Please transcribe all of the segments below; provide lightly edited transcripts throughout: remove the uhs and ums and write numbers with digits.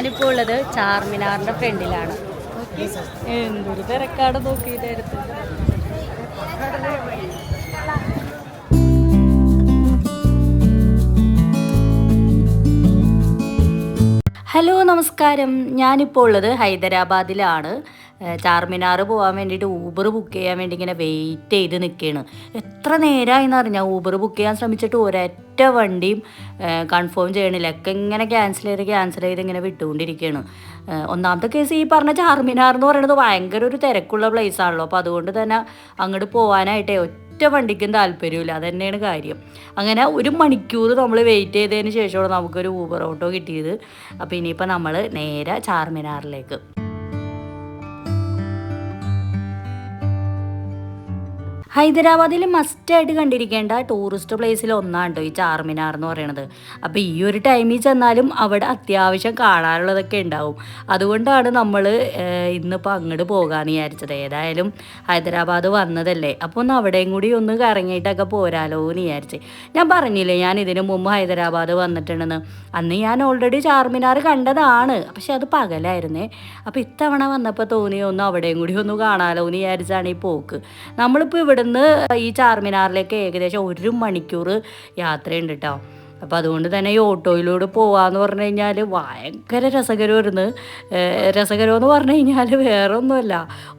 ഞാനിപ്പോൾ ഉള്ളത് ചാർമിനാറിൻ്റെ ഫ്രണ്ടിലാണ്. എന്തൊരു തിരക്കാട് നോക്കിയിട്ട് അടുത്ത്. ഹലോ നമസ്കാരം. ഞാനിപ്പോൾ ഉള്ളത് ഹൈദരാബാദിലാണ്. ചാർമിനാർ പോകാൻ വേണ്ടിയിട്ട് ഊബർ ബുക്ക് ചെയ്യാൻ വേണ്ടി ഇങ്ങനെ വെയിറ്റ് ചെയ്ത് നിൽക്കുകയാണ്. എത്ര നേരമായിന്ന് അറിഞ്ഞാൽ ഊബർ ബുക്ക് ചെയ്യാൻ ശ്രമിച്ചിട്ട് ഒരൊറ്റ വണ്ടിയും കൺഫേം ചെയ്യണില്ല. ഒക്കെ ഇങ്ങനെ ക്യാൻസൽ ചെയ്ത് ഇങ്ങനെ വിട്ടുകൊണ്ടിരിക്കുകയാണ്. ഒന്നാമത്തെ കേസ് ഈ പറഞ്ഞ ചാർമിനാർ എന്ന് പറയുന്നത് ഭയങ്കര ഒരു തിരക്കുള്ള പ്ലേസ് ആണല്ലോ. അപ്പോൾ അതുകൊണ്ട് തന്നെ അങ്ങോട്ട് പോകാനായിട്ടേ ഒറ്റ വണ്ടിക്കും താല്പര്യമില്ല. അത് തന്നെയാണ് കാര്യം. അങ്ങനെ 1 മണിക്കൂർ നമ്മൾ വെയിറ്റ് ചെയ്തതിന് ശേഷമാണ് നമുക്കൊരു ഊബർ ഓട്ടോ കിട്ടിയത്. അപ്പോൾ ഇനിയിപ്പോൾ നമ്മൾ നേരെ ചാർമിനാറിലേക്ക്. ഹൈദരാബാദിൽ മസ്റ്റായിട്ട് കണ്ടിരിക്കേണ്ട ടൂറിസ്റ്റ് പ്ലേസിൽ ഒന്നാണ് കേട്ടോ ഈ ചാർമിനാർ എന്ന് പറയുന്നത്. അപ്പോൾ ഈ ഒരു ടൈമിൽ ചെന്നാലും അവിടെ അത്യാവശ്യം കാണാനുള്ളതൊക്കെ ഉണ്ടാവും. അതുകൊണ്ടാണ് നമ്മൾ ഇന്നിപ്പോൾ അങ്ങോട്ട് പോകാമെന്ന് വിചാരിച്ചത്. ഏതായാലും ഹൈദരാബാദ് വന്നതല്ലേ, അപ്പോൾ ഒന്ന് അവിടെയും കൂടി ഒന്ന് കറങ്ങിയിട്ടൊക്കെ പോരാലോ എന്ന് വിചാരിച്ച്. ഞാൻ പറഞ്ഞില്ലേ ഞാൻ ഇതിനു മുമ്പ് ഹൈദരാബാദ് വന്നിട്ടുണ്ടെന്ന്. അന്ന് ഞാൻ ഓൾറെഡി ചാർമിനാർ കണ്ടതാണ്, പക്ഷെ അത് പകലായിരുന്നേ. അപ്പോൾ ഇത്തവണ വന്നപ്പോൾ തോന്നിയ ഒന്ന് അവിടെയും കൂടി ഒന്ന് കാണാലോ എന്ന് വിചാരിച്ചാണ് ഈ പോക്ക്. നമ്മളിപ്പോൾ ഇവിടുന്ന് ഈ ചാർമിനാറിലേക്ക് ഏകദേശം 1 മണിക്കൂർ യാത്രയുണ്ട് കേട്ടോ. അപ്പോൾ അതുകൊണ്ട് തന്നെ ഈ ഓട്ടോയിലൂടെ പോകാമെന്ന് പറഞ്ഞു കഴിഞ്ഞാൽ ഭയങ്കര രസകരമായിരുന്നു. രസകരമെന്ന് പറഞ്ഞു കഴിഞ്ഞാൽ വേറെ ഒന്നുമല്ല,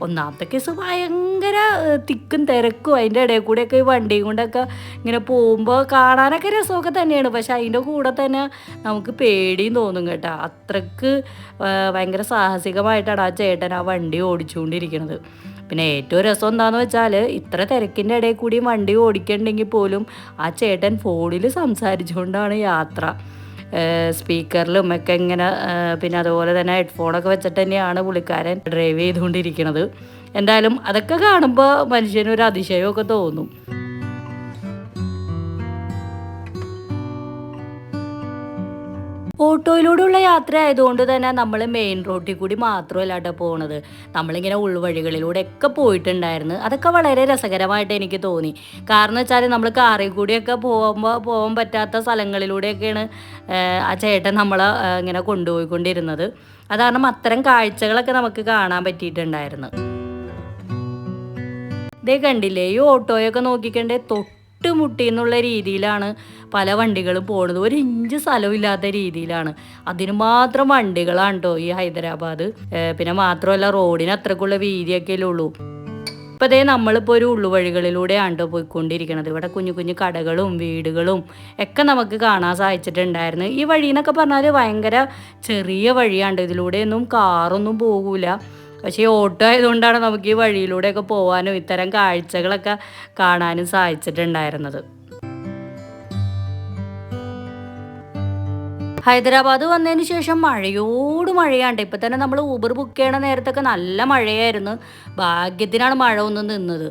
ഒന്നാമത്തെ കേസ് ഭയങ്കര തിക്കും തിരക്കും. അതിൻ്റെ ഇടയിൽ കൂടെയൊക്കെ ഈ വണ്ടിയും കൊണ്ടൊക്കെ ഇങ്ങനെ പോകുമ്പോൾ കാണാനൊക്കെ രസമൊക്കെ തന്നെയാണ്. പക്ഷെ അതിൻ്റെ കൂടെ തന്നെ നമുക്ക് പേടിയും തോന്നും കേട്ടോ. അത്രയ്ക്ക് ഭയങ്കര സാഹസികമായിട്ടാണ് ആ ചേട്ടൻ ആ വണ്ടി ഓടിച്ചുകൊണ്ടിരിക്കുന്നത്. പിന്നെ ഏറ്റവും രസം എന്താണെന്ന് വെച്ചാൽ ഇത്ര തിരക്കിൻ്റെ ഇടയിൽ കൂടി വണ്ടി ഓടിക്കണ്ടെങ്കിൽ പോലും ആ ചേട്ടൻ ഫോണിൽ സംസാരിച്ചുകൊണ്ടാണ് യാത്ര. സ്പീക്കറിലും ഒക്കെ ഇങ്ങനെ, പിന്നെ അതുപോലെ തന്നെ ഹെഡ്ഫോണൊക്കെ വെച്ചിട്ട് തന്നെയാണ് പുള്ളിക്കാരൻ ഡ്രൈവ് ചെയ്തുകൊണ്ടിരിക്കുന്നത്. എന്തായാലും അതൊക്കെ കാണുമ്പോൾ മനുഷ്യനൊരു അതിശയമൊക്കെ തോന്നും. ഓട്ടോയിലൂടെയുള്ള യാത്ര ആയതുകൊണ്ട് തന്നെ നമ്മൾ മെയിൻ റോഡിൽ കൂടി മാത്രമല്ല കേട്ടോ പോകുന്നത്. നമ്മളിങ്ങനെ ഉൾവഴികളിലൂടെയൊക്കെ പോയിട്ടുണ്ടായിരുന്നു. അതൊക്കെ വളരെ രസകരമായിട്ട് എനിക്ക് തോന്നി. കാരണം വെച്ചാൽ നമ്മൾ കാറിൽ കൂടിയൊക്കെ പോകാൻ പറ്റാത്ത സ്ഥലങ്ങളിലൂടെയൊക്കെയാണ് ആ ചേട്ടൻ നമ്മളെ ഇങ്ങനെ കൊണ്ടുപോയിക്കൊണ്ടിരുന്നത്. അത് കാരണം അത്തരം കാഴ്ചകളൊക്കെ നമുക്ക് കാണാൻ പറ്റിയിട്ടുണ്ടായിരുന്നു. ഇതേ കണ്ടില്ലേ, ഈ ഓട്ടോയൊക്കെ നോക്കിക്കണ്ടേ മുട്ടി എന്നുള്ള രീതിയിലാണ് പല വണ്ടികളും പോകുന്നത്. 1 ഇഞ്ച് സ്ഥലമില്ലാത്ത രീതിയിലാണ്. അതിന് മാത്രം വണ്ടികളാണ് കേട്ടോ ഈ ഹൈദരാബാദ്. പിന്നെ മാത്രമല്ല റോഡിന് അത്രക്കുള്ള വീതിയൊക്കെ ഉള്ളൂ. ഇപ്പോൾ അതേ നമ്മളിപ്പോൾ ഒരു ഉള്ളുവഴികളിലൂടെയാണ് കേട്ടോ പോയിക്കൊണ്ടിരിക്കുന്നത്. ഇവിടെ കുഞ്ഞു കുഞ്ഞു കടകളും വീടുകളും ഒക്കെ നമുക്ക് കാണാൻ സാധിച്ചിട്ടുണ്ടായിരുന്നു. ഈ വഴി എന്നൊക്കെ പറഞ്ഞാൽ ഭയങ്കര ചെറിയ വഴിയാണ്. ഇതിലൂടെയൊന്നും കാറൊന്നും പോകൂല. പക്ഷേ ഈ ഓട്ടോ ആയതുകൊണ്ടാണ് നമുക്ക് ഈ വഴിയിലൂടെയൊക്കെ പോകാനും ഇത്തരം കാഴ്ചകളൊക്കെ കാണാനും സാധിച്ചിട്ടുണ്ടായിരുന്നത്. ഹൈദരാബാദ് വന്നതിന് ശേഷം മഴയോട് മഴയാണ്ട്. ഇപ്പം തന്നെ നമ്മൾ ഊബർ ബുക്ക് ചെയ്യണ നേരത്തൊക്കെ നല്ല മഴയായിരുന്നു. ഭാഗ്യത്തിനാണ് മഴ ഒന്ന് നിന്നത്.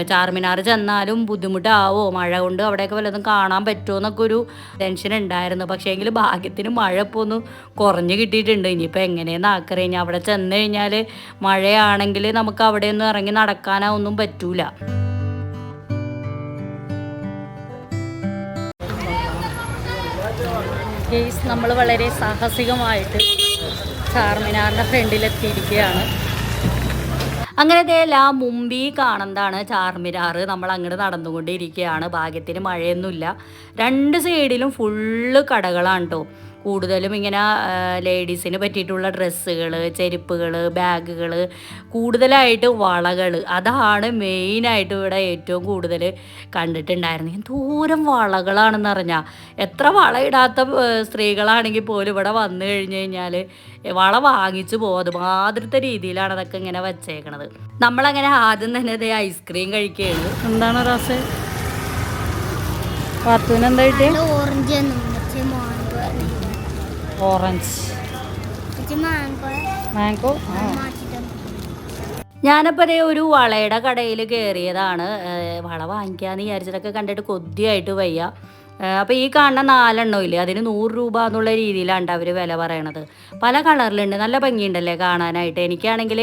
ചാർമിനാർ ചെന്നാലും ബുദ്ധിമുട്ടാവോ, മഴ കൊണ്ട് അവിടെയൊക്കെ വല്ലതും കാണാൻ പറ്റുമോ എന്നൊക്കെ ഒരു ടെൻഷൻ ഉണ്ടായിരുന്നു. പക്ഷേ എങ്കിൽ ഭാഗ്യത്തിന് മഴ ഇപ്പോൾ ഒന്ന് കുറഞ്ഞ് കിട്ടിയിട്ടുണ്ട്. ഇനിയിപ്പോൾ എങ്ങനെയെന്ന് ആക്കറിയാം. അവിടെ ചെന്ന് കഴിഞ്ഞാൽ മഴയാണെങ്കിൽ നമുക്ക് അവിടെയൊന്നും ഇറങ്ങി നടക്കാനോ ഒന്നും പറ്റൂല. നമ്മൾ വളരെ സാഹസികമായിട്ട് ചാർമിനാറിൻ്റെ ഫ്രണ്ടിലെത്തിയിരിക്കുകയാണ്. അങ്ങനെ ആ മുമ്പിൽ കാണുന്നതാണ് ചാർമിനാർ. നമ്മൾ അങ്ങോട്ട് നടന്നുകൊണ്ടിരിക്കുകയാണ്. ഭാഗ്യത്തിന് മഴയൊന്നുമില്ല. 2 സൈഡിലും ഫുള്ള് കടകളാണ് കേട്ടോ. കൂടുതലും ഇങ്ങനെ ലേഡീസിന് പറ്റിയിട്ടുള്ള ഡ്രസ്സുകൾ, ചെരുപ്പുകൾ, ബാഗുകൾ, കൂടുതലായിട്ട് വളകൾ, അതാണ് മെയിനായിട്ട് ഇവിടെ ഏറ്റവും കൂടുതൽ കണ്ടിട്ടുണ്ടായിരുന്നത്. എന്തോരം വളകളാണെന്ന് അറിഞ്ഞാൽ. എത്ര വളയിടാത്ത സ്ത്രീകളാണെങ്കിൽ പോലും ഇവിടെ വന്നു കഴിഞ്ഞ് കഴിഞ്ഞാൽ വള വാങ്ങിച്ചു പോകും. അതുമാതിരത്തെ രീതിയിലാണ് അതൊക്കെ ഇങ്ങനെ വച്ചേക്കണത്. നമ്മളങ്ങനെ ആദ്യം തന്നെ ഇതേ ഐസ്ക്രീം കഴിക്കുകയാണ്. എന്താണ് റാസ് പാത്തൂന് എന്തായിട്ട്? Orange mango. ഞാനപ്പോൾ അതേ ഒരു വളയുടെ കടയിൽ കയറിയതാണ്. വള വാങ്ങിക്കാമെന്ന് വിചാരിച്ചിട്ടൊക്കെ കണ്ടിട്ട് കൊതിയായിട്ട് വയ്യ. അപ്പോൾ ഈ കാണുന്ന 4 എണ്ണം ഇല്ലേ, അതിന് 100 രൂപ എന്നുള്ള രീതിയിലാണ് അവർ വില പറയണത്. പല കളറിലുണ്ട്, നല്ല ഭംഗിയുണ്ടല്ലേ കാണാനായിട്ട്. എനിക്കാണെങ്കിൽ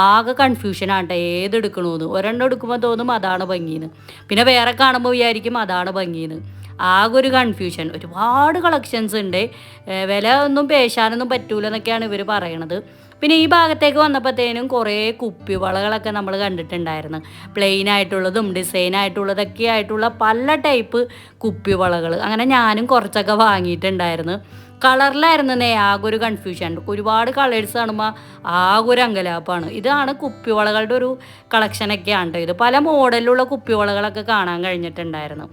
ആകെ കൺഫ്യൂഷനാണ് കേട്ടോ ഏതെടുക്കണമെന്ന്. ഒരെണ്ണം എടുക്കുമ്പോൾ തോന്നും അതാണ് ഭംഗിയെന്ന്, പിന്നെ വേറെ കാണുമ്പോൾ വിചാരിക്കും അതാണ് ഭംഗിയെന്ന്. ആകെ ഒരു കൺഫ്യൂഷൻ. ഒരുപാട് കളക്ഷൻസ് ഉണ്ട്, വില ഒന്നും പേശാനൊന്നും പറ്റൂല എന്നൊക്കെയാണ് ഇവർ പറയണത്. പിന്നെ ഈ ഭാഗത്തേക്ക് വന്നപ്പോഴത്തേനും കുറേ കുപ്പിവളകളൊക്കെ നമ്മൾ കണ്ടിട്ടുണ്ടായിരുന്നു. പ്ലെയിൻ ആയിട്ടുള്ളതും ഡിസൈൻ ആയിട്ടുള്ളതൊക്കെ ആയിട്ടുള്ള പല ടൈപ്പ് കുപ്പിവളകൾ. അങ്ങനെ ഞാനും കുറച്ചൊക്കെ വാങ്ങിയിട്ടുണ്ടായിരുന്നു. കളറിലായിരുന്നു ആകെ ഒരു കൺഫ്യൂഷൻ. ഒരുപാട് കളേഴ്സ് കാണുമ്പോൾ ആകെ ഒരു അങ്കലാപ്പാണ്. ഇതാണ് കുപ്പിവളകളുടെ ഒരു കളക്ഷനൊക്കെയാണ് കേട്ടോ. ഇത് പല മോഡലിലുള്ള കുപ്പിവളകളൊക്കെ കാണാൻ കഴിഞ്ഞിട്ടുണ്ടായിരുന്നു.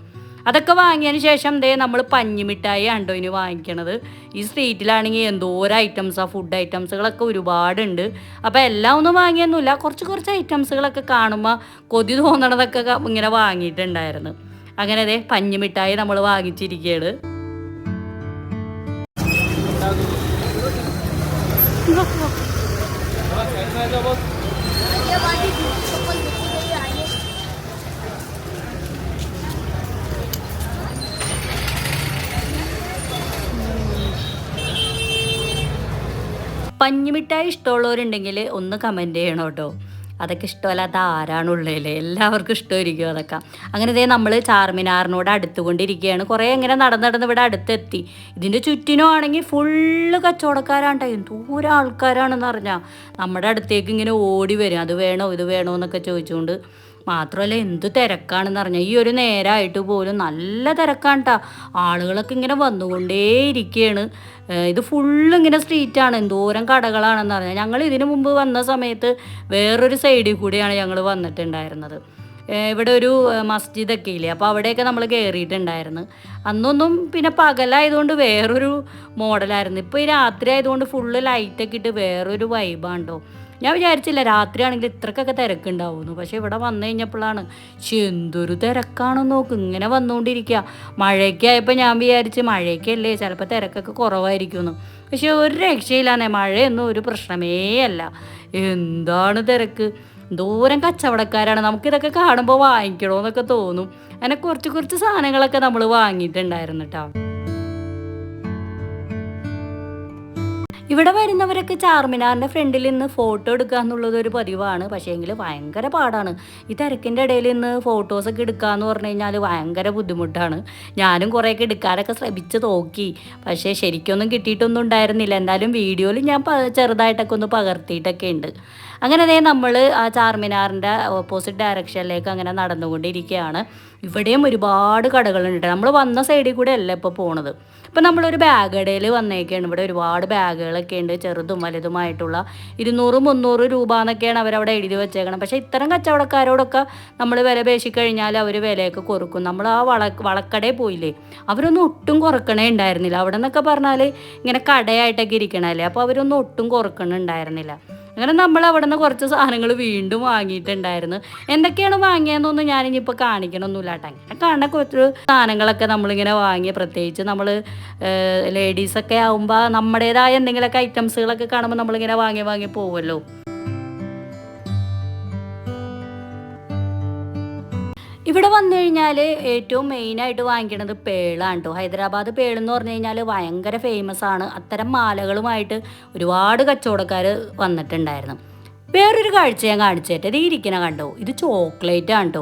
അതൊക്കെ വാങ്ങിയതിന് ശേഷം നമ്മൾ പഞ്ഞിമിഠായി ആണ്ടോ ഇനി വാങ്ങിക്കണത്. ഈ സ്ട്രീറ്റിലാണെങ്കിൽ എന്തോരം ഐറ്റംസാണ്, ഫുഡ് ഐറ്റംസുകളൊക്കെ ഒരുപാടുണ്ട്. അപ്പോൾ എല്ലാം ഒന്നും വാങ്ങിയൊന്നുമില്ല, കുറച്ച് ഐറ്റംസുകളൊക്കെ കാണുമ്പോൾ കൊതി തോന്നണതൊക്കെ ഇങ്ങനെ വാങ്ങിയിട്ടുണ്ടായിരുന്നു. അങ്ങനെ പഞ്ഞിമിഠായി നമ്മൾ വാങ്ങിച്ചിരിക്കുകയാണ്. പഞ്ഞിമിഠായി ഇഷ്ടമുള്ളവരുണ്ടെങ്കിൽ ഒന്ന് കമൻറ്റ് ചെയ്യണം കേട്ടോ. അതൊക്കെ ഇഷ്ടമല്ലാത്ത ആരാണുള്ളതിൽ, എല്ലാവർക്കും ഇഷ്ടമായിരിക്കും അതൊക്കെ. അങ്ങനെ നമ്മൾ ചാർമിനാറിനോട് അടുത്തുകൊണ്ടിരിക്കുകയാണ്. കുറേ ഇങ്ങനെ നടന്ന് ഇവിടെ അടുത്തെത്തി. ഇതിൻ്റെ ചുറ്റിനും ആണെങ്കിൽ ഫുള്ള് കച്ചവടക്കാരാണ്. എന്തോരം ആൾക്കാരാണെന്ന് പറഞ്ഞാൽ നമ്മുടെ അടുത്തേക്ക് ഇങ്ങനെ ഓടി വരും, അത് വേണോ ഇത് വേണോ എന്നൊക്കെ ചോദിച്ചുകൊണ്ട്. മാത്രമല്ല എന്ത് തിരക്കാണെന്ന് പറഞ്ഞാൽ ഈ ഒരു നേരമായിട്ട് പോലും നല്ല തിരക്കാണ് കേട്ടോ. ആളുകളൊക്കെ ഇങ്ങനെ വന്നുകൊണ്ടേയിരിക്കുകയാണ്. ഇത് ഫുള്ള് ഇങ്ങനെ സ്ട്രീറ്റാണ്, എന്തോരം കടകളാണെന്ന് പറഞ്ഞാൽ. ഞങ്ങൾ ഇതിനു മുമ്പ് വന്ന സമയത്ത് വേറൊരു സൈഡിൽ കൂടിയാണ് ഞങ്ങൾ വന്നിട്ടുണ്ടായിരുന്നത്. ഇവിടെ ഒരു മസ്ജിദൊക്കെ ഇല്ലേ, അപ്പോൾ അവിടെയൊക്കെ നമ്മൾ കയറിയിട്ടുണ്ടായിരുന്നു. അന്നൊന്നും പിന്നെ പകലായതുകൊണ്ട് വേറൊരു മോഡലായിരുന്നു. ഇപ്പോൾ ഈ രാത്രി ആയതുകൊണ്ട് ഫുള്ള് ലൈറ്റൊക്കെ ഇട്ട് വേറൊരു വൈബാണ്ടോ. ഞാൻ വിചാരിച്ചില്ല രാത്രിയാണെങ്കിൽ ഇത്രക്കൊക്കെ തിരക്കുണ്ടാവുന്നു. പക്ഷേ ഇവിടെ വന്നു കഴിഞ്ഞപ്പോഴാണ് എന്തൊരു തിരക്കാണെന്ന് നോക്ക്, ഇങ്ങനെ വന്നുകൊണ്ടിരിക്കുക. മഴയൊക്കെ ആയപ്പോൾ ഞാൻ വിചാരിച്ച് മഴയൊക്കെയല്ലേ ചിലപ്പോൾ തിരക്കൊക്കെ കുറവായിരിക്കുമെന്ന്. പക്ഷേ ഒരു രക്ഷയില്ലാന്നേ, മഴയൊന്നും ഒരു പ്രശ്നമേ അല്ല. എന്താണ് തിരക്ക്, ദൂരം കച്ചവടക്കാരാണ്. നമുക്കിതൊക്കെ കാണുമ്പോൾ വാങ്ങിക്കണമെന്നൊക്കെ തോന്നും. അങ്ങനെ കുറച്ച് സാധനങ്ങളൊക്കെ നമ്മൾ വാങ്ങിയിട്ടുണ്ടായിരുന്നു കേട്ടോ. ഇവിടെ വരുന്നവരൊക്കെ ചാർമിനാറിൻ്റെ ഫ്രണ്ടിൽ നിന്ന് ഫോട്ടോ എടുക്കുക എന്നുള്ളത് ഒരു പതിവാണ്. പക്ഷേങ്കിൽ ഭയങ്കര പാടാണ്. ഈ തിരക്കിൻ്റെ ഇടയിൽ നിന്ന് ഫോട്ടോസൊക്കെ എടുക്കുക എന്ന് പറഞ്ഞു കഴിഞ്ഞാൽ ഭയങ്കര ബുദ്ധിമുട്ടാണ്. ഞാനും കുറേയൊക്കെ എടുക്കാനൊക്കെ ശ്രമിച്ച് നോക്കി, പക്ഷേ ശരിക്കൊന്നും കിട്ടിയിട്ടൊന്നും ഉണ്ടായിരുന്നില്ല. എന്തായാലും വീഡിയോയിൽ ഞാൻ ചെറുതായിട്ടൊക്കെ ഒന്ന് പകർത്തിയിട്ടൊക്കെ ഉണ്ട്. അങ്ങനെ നമ്മൾ ആ ചാർമിനാറിൻ്റെ ഓപ്പോസിറ്റ് ഡയറക്ഷനിലേക്ക് അങ്ങനെ നടന്നുകൊണ്ടിരിക്കുകയാണ്. ഇവിടെയും ഒരുപാട് കടകളുണ്ട്. നമ്മൾ വന്ന സൈഡിൽ കൂടെ അല്ല ഇപ്പോൾ പോണത്. ഇപ്പം നമ്മളൊരു ബാഗ് കടയിൽ വന്നേക്കാണ്. ഇവിടെ ഒരുപാട് ബാഗുകളൊക്കെ ഉണ്ട്, ചെറുതും വലുതുമായിട്ടുള്ള 200-300 രൂപ എന്നൊക്കെയാണ് അവരവിടെ എഴുതി വെച്ചേക്കണം. പക്ഷേ ഇത്തരം കച്ചവടക്കാരോടൊക്കെ നമ്മൾ വില പേശിക്കഴിഞ്ഞാൽ അവർ വിലയൊക്കെ കുറക്കും. നമ്മൾ ആ വളക്കടയിൽ പോയില്ലേ, അവരൊന്നും ഒട്ടും കുറക്കണേ ഉണ്ടായിരുന്നില്ല. അവിടെ നിന്നൊക്കെ പറഞ്ഞാൽ ഇങ്ങനെ കടയായിട്ടൊക്കെ ഇരിക്കണമല്ലേ, അപ്പോൾ അവരൊന്നും ഒട്ടും കുറക്കണുണ്ടായിരുന്നില്ല. അങ്ങനെ നമ്മൾ അവിടെ നിന്ന് കുറച്ച് സാധനങ്ങൾ വീണ്ടും വാങ്ങിയിട്ടുണ്ടായിരുന്നു. എന്തൊക്കെയാണ് വാങ്ങിയതെന്നൊന്നും ഞാനിനിപ്പോൾ കാണിക്കണമൊന്നുമില്ല കേട്ടോ. അങ്ങനെ കാണുന്ന കുറച്ച് സാധനങ്ങളൊക്കെ നമ്മളിങ്ങനെ വാങ്ങി. പ്രത്യേകിച്ച് നമ്മൾ ലേഡീസൊക്കെ ആകുമ്പോൾ നമ്മുടേതായ എന്തെങ്കിലുമൊക്കെ ഐറ്റംസുകളൊക്കെ കാണുമ്പോൾ നമ്മളിങ്ങനെ വാങ്ങി പോകുമല്ലോ. ഇവിടെ വന്നു കഴിഞ്ഞാൽ ഏറ്റവും മെയിനായിട്ട് വാങ്ങിക്കുന്നത് പേളാണ് കേട്ടോ. ഹൈദരാബാദ് പേളെന്ന് പറഞ്ഞു കഴിഞ്ഞാൽ ഭയങ്കര ഫേമസ് ആണ്. അത്തരം മാലകളുമായിട്ട് ഒരുപാട് കച്ചവടക്കാർ വന്നിട്ടുണ്ടായിരുന്നു. വേറൊരു കാഴ്ച ഞാൻ കാണിച്ചേട്ടെ. ഇത് ഇരിക്കണ കണ്ടോ, ഇത് ചോക്ലേറ്റ് ആണ് കേട്ടോ.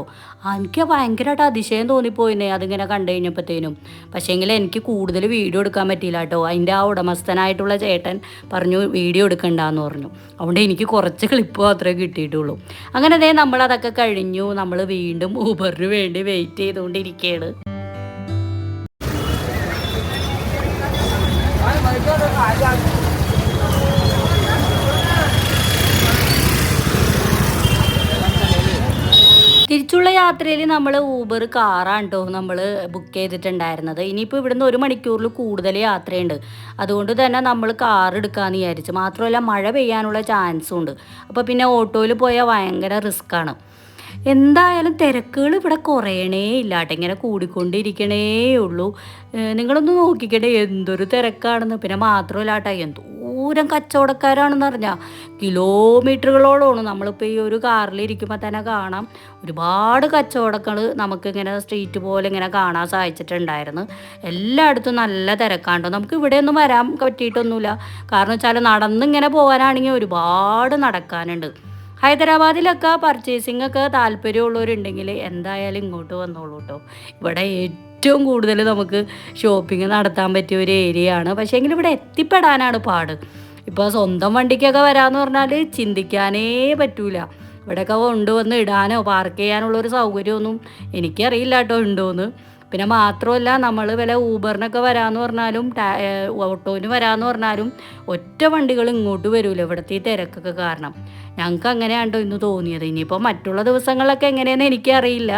എനിക്ക് ഭയങ്കരമായിട്ട് അതിശയം തോന്നിപ്പോയിന്നേ അതിങ്ങനെ കണ്ടു കഴിഞ്ഞപ്പോഴത്തേനും. പക്ഷേങ്കിൽ എനിക്ക് കൂടുതൽ വീഡിയോ എടുക്കാൻ പറ്റിയില്ല കേട്ടോ. അതിൻ്റെ ആ ഉടമസ്ഥനായിട്ടുള്ള ചേട്ടൻ പറഞ്ഞു വീഡിയോ എടുക്കണ്ടെന്ന് പറഞ്ഞു. അതുകൊണ്ട് എനിക്ക് കുറച്ച് ക്ലിപ്പ് മാത്രമേ കിട്ടിയിട്ടുള്ളൂ. അങ്ങനെ നമ്മളതൊക്കെ കഴിഞ്ഞു. നമ്മൾ വീണ്ടും ഊബറിന് വേണ്ടി വെയിറ്റ് ചെയ്തുകൊണ്ടിരിക്കുകയാണ്. തിരിച്ചുള്ള യാത്രയിൽ നമ്മൾ ഊബർ കാറാണ് കേട്ടോ നമ്മൾ ബുക്ക് ചെയ്തിട്ടുണ്ടായിരുന്നത്. ഇനിയിപ്പോൾ ഇവിടുന്ന് 1 മണിക്കൂറിൽ കൂടുതൽ യാത്രയുണ്ട്. അതുകൊണ്ട് തന്നെ നമ്മൾ കാർ എടുക്കാമെന്ന് വിചാരിച്ചു. മാത്രമല്ല മഴ പെയ്യാനുള്ള ചാൻസും ഉണ്ട്. അപ്പോൾ പിന്നെ ഓട്ടോയിൽ പോയാൽ ഭയങ്കര റിസ്ക്കാണ്. എന്തായാലും തിരക്കുകൾ ഇവിടെ കുറയണേ ഇല്ല കേട്ടോ, ഇങ്ങനെ കൂടിക്കൊണ്ടിരിക്കണേ ഉള്ളൂ. നിങ്ങളൊന്ന് നോക്കിക്കട്ടെ എന്തൊരു തിരക്കാണെന്ന്. പിന്നെ മാത്രമല്ല കേട്ടോ, എന്തോരം കച്ചവടക്കാരാണെന്ന് പറഞ്ഞാൽ കിലോമീറ്ററുകളോളമാണ്. നമ്മളിപ്പോൾ ഈ ഒരു കാറിലിരിക്കുമ്പോൾ തന്നെ കാണാം ഒരുപാട് കച്ചവടങ്ങൾ നമുക്കിങ്ങനെ സ്ട്രീറ്റ് പോലെ ഇങ്ങനെ കാണാൻ സാധിച്ചിട്ടുണ്ടായിരുന്നു. എല്ലായിടത്തും നല്ല തിരക്കാണ്ടോ. നമുക്ക് ഇവിടെയൊന്നും വരാൻ പറ്റിയിട്ടൊന്നുമില്ല. കാരണം വെച്ചാൽ നടന്നിങ്ങനെ പോകാനാണെങ്കിൽ ഒരുപാട് നടക്കാനുണ്ട്. ഹൈദരാബാദിലൊക്കെ പർച്ചേസിംഗ് ഒക്കെ താല്പര്യമുള്ളവരുണ്ടെങ്കിൽ എന്തായാലും ഇങ്ങോട്ട് വന്നോളൂ കേട്ടോ. ഇവിടെ ഏറ്റവും കൂടുതൽ നമുക്ക് ഷോപ്പിംഗ് നടത്താൻ പറ്റിയ ഒരു ഏരിയ ആണ്. പക്ഷേ എങ്കിലും ഇവിടെ എത്തിപ്പെടാനാണ് പാട്. ഇപ്പോൾ സ്വന്തം വണ്ടിക്കൊക്കെ വരാമെന്ന് പറഞ്ഞാൽ ചിന്തിക്കാനേ പറ്റൂല. ഇവിടെയൊക്കെ കൊണ്ടുവന്ന് ഇടാനോ പാർക്ക് ചെയ്യാനുള്ളൊരു സൗകര്യമൊന്നും എനിക്കറിയില്ല കേട്ടോ ഉണ്ടോയെന്ന്. പിന്നെ മാത്രമല്ല നമ്മൾ വില ഊബറിനൊക്കെ വരാമെന്ന് പറഞ്ഞാലും ഓട്ടോന് വരാമെന്ന് പറഞ്ഞാലും ഒറ്റ വണ്ടികൾ ഇങ്ങോട്ട് വരില്ല ഇവിടുത്തെ ഈ തിരക്കൊക്കെ കാരണം. ഞങ്ങൾക്ക് അങ്ങനെയാണ്ടോ ഇന്ന് തോന്നിയത്. ഇനിയിപ്പോൾ മറ്റുള്ള ദിവസങ്ങളിലൊക്കെ എങ്ങനെയെന്ന് എനിക്കറിയില്ല.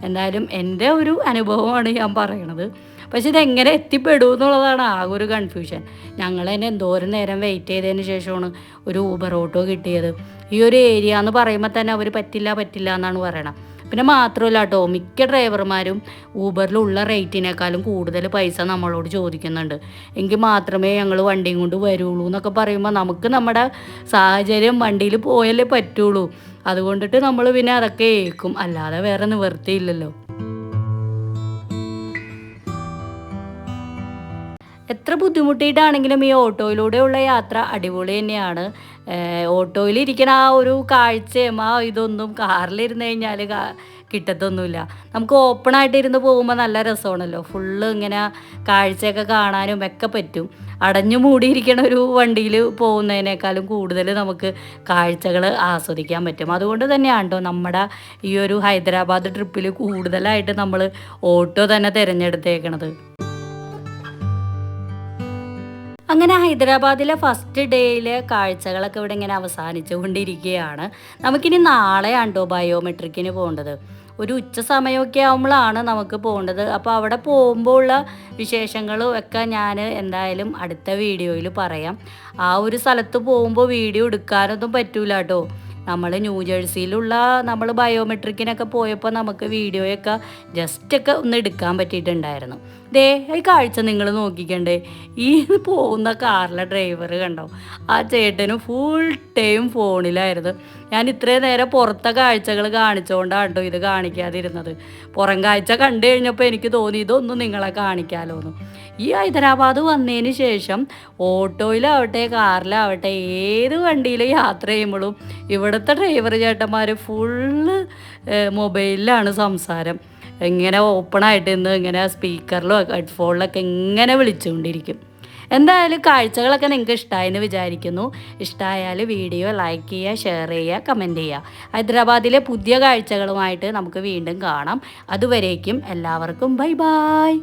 എന്തായാലും എൻ്റെ ഒരു അനുഭവമാണ് ഞാൻ പറയണത്. പക്ഷെ ഇതെങ്ങനെ എത്തിപ്പെടും എന്നുള്ളതാണ് ആകെ ഒരു കൺഫ്യൂഷൻ. ഞങ്ങൾ തന്നെ എന്തോരം നേരം വെയിറ്റ് ചെയ്തതിന് ശേഷമാണ് ഒരു ഊബർ ഓട്ടോ കിട്ടിയത്. ഈ ഒരു ഏരിയ എന്ന് പറയുമ്പോൾ തന്നെ അവർ പറ്റില്ല എന്നാണ് പറയണത്. പിന്നെ മാത്രമല്ല കേട്ടോ, മിക്ക ഡ്രൈവർമാരും ഊബറിലുള്ള റേറ്റിനേക്കാളും കൂടുതൽ പൈസ നമ്മളോട് ചോദിക്കുന്നുണ്ട്. എങ്കിൽ മാത്രമേ ഞങ്ങൾ വണ്ടിയും കൊണ്ട് വരുള്ളൂ എന്നൊക്കെ പറയുമ്പോൾ നമുക്ക് നമ്മുടെ സാഹചര്യം വണ്ടിയിൽ പോയാലേ പറ്റുള്ളൂ. അതുകൊണ്ടിട്ട് നമ്മൾ പിന്നെ അതൊക്കെ ഏൽക്കും, അല്ലാതെ വേറെ നിവൃത്തിയില്ലല്ലോ. എത്ര ബുദ്ധിമുട്ടിയിട്ടാണെങ്കിലും ഈ ഓട്ടോയിലൂടെയുള്ള യാത്ര അടിപൊളി തന്നെയാണ്. ഓട്ടോയിലിരിക്കണ ആ ഒരു കാഴ്ചയും ആ ഇതൊന്നും കാറിലിരുന്ന് കഴിഞ്ഞാൽ കിട്ടത്തൊന്നുമില്ല. നമുക്ക് ഓപ്പണായിട്ട് ഇരുന്ന് പോകുമ്പോൾ നല്ല രസമാണല്ലോ. ഫുള്ള് ഇങ്ങനെ കാഴ്ചയൊക്കെ കാണാനും ഒക്കെ പറ്റും. അടഞ്ഞു മൂടിയിരിക്കണ ഒരു വണ്ടിയിൽ പോകുന്നതിനേക്കാളും കൂടുതൽ നമുക്ക് കാഴ്ചകൾ ആസ്വദിക്കാൻ പറ്റും. അതുകൊണ്ട് തന്നെയാണ് കേട്ടോ നമ്മുടെ ഈ ഒരു ഹൈദരാബാദ് ട്രിപ്പിൽ കൂടുതലായിട്ട് നമ്മൾ ഓട്ടോ തന്നെ തിരഞ്ഞെടുത്തേക്കണത്. അങ്ങനെ ഹൈദരാബാദിലെ ഫസ്റ്റ് ഡേയിലെ കാഴ്ചകളൊക്കെ ഇവിടെ ഇങ്ങനെ അവസാനിച്ചു കൊണ്ടിരിക്കുകയാണ്. നമുക്കിനി നാളെയാണ് കേട്ടോ ബയോമെട്രിക്കിന് പോകേണ്ടത്. ഒരു ഉച്ച സമയമൊക്കെ ആകുമ്പോഴാണ് നമുക്ക് പോകേണ്ടത്. അപ്പോൾ അവിടെ പോകുമ്പോൾ ഉള്ള വിശേഷങ്ങളും ഒക്കെ ഞാൻ എന്തായാലും അടുത്ത വീഡിയോയിൽ പറയാം. ആ ഒരു സ്ഥലത്ത് പോകുമ്പോൾ വീഡിയോ എടുക്കാനൊന്നും പറ്റൂല കേട്ടോ. നമ്മൾ ന്യൂജേഴ്സിയിലുള്ള നമ്മൾ ബയോമെട്രിക്കിനൊക്കെ പോയപ്പോൾ നമുക്ക് വീഡിയോയൊക്കെ ജസ്റ്റൊക്കെ ഒന്ന് എടുക്കാൻ പറ്റിയിട്ടുണ്ടായിരുന്നു. ഈ കാഴ്ച നിങ്ങൾ നോക്കിക്കണ്ടേ, ഈ പോകുന്ന കാറിലെ ഡ്രൈവർ കണ്ടോ, ആ ചേട്ടന് ഫുൾ ടൈം ഫോണിലായിരുന്നു. ഞാൻ ഇത്രയും നേരം പുറത്തെ കാഴ്ചകൾ കാണിച്ചുകൊണ്ടാണ് കേട്ടോ ഇത് കാണിക്കാതിരുന്നത്. പുറം കാഴ്ച കണ്ടു കഴിഞ്ഞപ്പോൾ എനിക്ക് തോന്നി ഇതൊന്നും നിങ്ങളെ കാണിക്കാമല്ലോ. ഈ ഹൈദരാബാദ് വന്നതിന് ശേഷം ഓട്ടോയിലാവട്ടെ കാറിലാവട്ടെ ഏത് വണ്ടിയിൽ യാത്ര ചെയ്യുമ്പോഴും ഇവിടുത്തെ ഡ്രൈവർ ചേട്ടന്മാർ ഫുള്ള് മൊബൈലിലാണ് സംസാരം. ഇങ്ങനെ ഓപ്പണായിട്ട് ഇന്ന് ഇങ്ങനെ സ്പീക്കറിലോ ഹെഡ്ഫോണിലൊക്കെ ഇങ്ങനെ വിളിച്ചുകൊണ്ടിരിക്കും. എന്തായാലും കാഴ്ചകളൊക്കെ നിങ്ങൾക്ക് ഇഷ്ടമായെന്ന് വിചാരിക്കുന്നു. ഇഷ്ടമായാൽ വീഡിയോ ലൈക്ക് ചെയ്യുക, ഷെയർ ചെയ്യുക, കമൻറ്റ് ചെയ്യുക. ഹൈദരാബാദിലെ പുതിയ കാഴ്ചകളുമായിട്ട് നമുക്ക് വീണ്ടും കാണാം. അതുവരേക്കും എല്ലാവർക്കും ബൈ ബൈ.